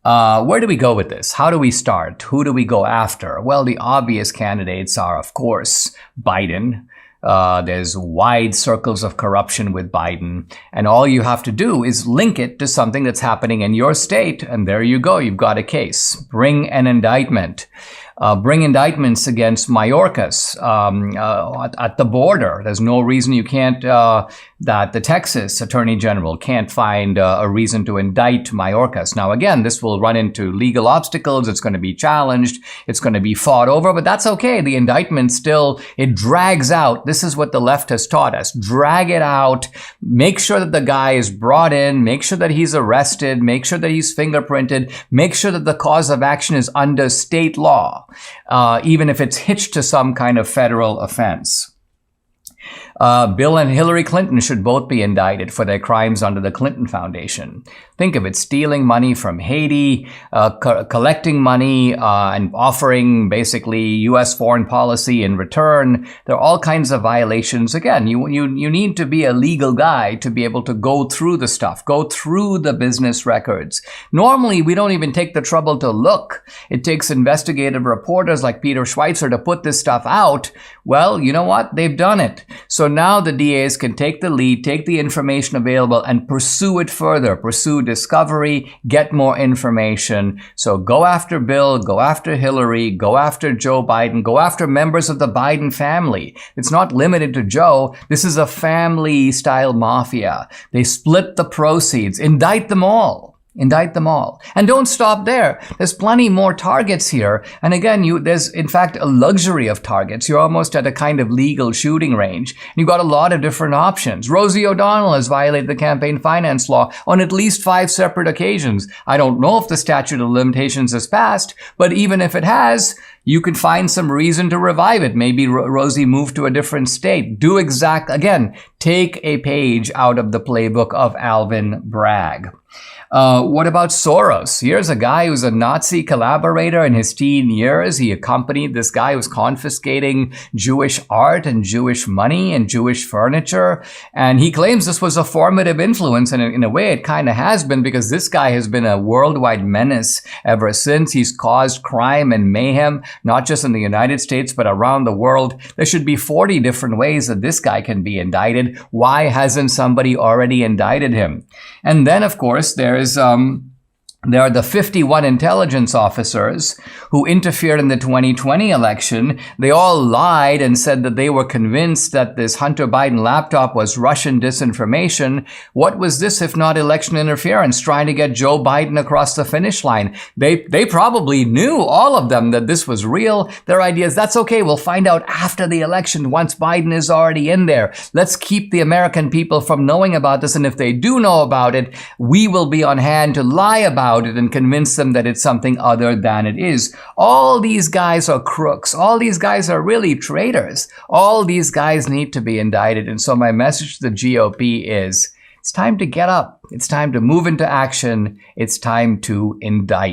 Where do we go with this? How do we start? Who do we go after? Well, the obvious candidates are, of course, Biden. There's wide circles of corruption with Biden. And all you have to do is link it to something that's happening in your state. And there you go. You've got a case. Bring an indictment. Bring indictments against Mayorkas at the border. There's no reason you can't, that the Texas Attorney General can't find a reason to indict Mayorkas. Now, again, this will run into legal obstacles. It's going to be challenged. It's going to be fought over, but that's okay. The indictment still, it drags out. This is what the left has taught us. Drag it out. Make sure that the guy is brought in. Make sure that he's arrested. Make sure that he's fingerprinted. Make sure that the cause of action is under state law. Even if it's hitched to some kind of federal offense. Bill and Hillary Clinton should both be indicted for their crimes under the Clinton Foundation. Think of it, stealing money from Haiti, collecting money and offering basically U.S. foreign policy in return. There are all kinds of violations. Again, you need to be a legal guy to be able to go through the stuff, go through the business records. Normally, we don't even take the trouble to look. It takes investigative reporters like Peter Schweitzer to put this stuff out. Well, you know what? They've done it. So now the DAs can take the lead, take the information available, and pursue it further, pursue discovery, get more information. So go after Bill, go after Hillary, go after Joe Biden, go after members of the Biden family. It's not limited to Joe. This is a family-style mafia. They split the proceeds. Indict them all. Indict them all. And don't stop there. There's plenty more targets here. And again, there's in fact a luxury of targets. You're almost at a kind of legal shooting range. And you've got a lot of different options. Rosie O'Donnell has violated the campaign finance law on at least 5 separate occasions. I don't know if the statute of limitations has passed, but even if it has, you can find some reason to revive it. Maybe Rosie moved to a different state. Again, take a page out of the playbook of Alvin Bragg. What about Soros? Here's a guy who's a Nazi collaborator in his teen years. He accompanied this guy who was confiscating Jewish art and Jewish money and Jewish furniture. And he claims this was a formative influence. And in a way, it kind of has been, because this guy has been a worldwide menace ever since. He's caused crime and mayhem, not just in the United States, but around the world. There should be 40 different ways that this guy can be indicted. Why hasn't somebody already indicted him? And then, of course, there are the 51 intelligence officers who interfered in the 2020 election. They all lied and said that they were convinced that this Hunter Biden laptop was Russian disinformation. What was this if not election interference, trying to get Joe Biden across the finish line? They probably knew, all of them, that this was real. Their idea is, that's okay, we'll find out after the election once Biden is already in there. Let's keep the American people from knowing about this, and if they do know about it, we will be on hand to lie about it and convince them that it's something other than it is. All these guys are crooks. All these guys are really traitors. All these guys need to be indicted. And so my message to the GOP is, it's time to get up. It's time to move into action. It's time to indict.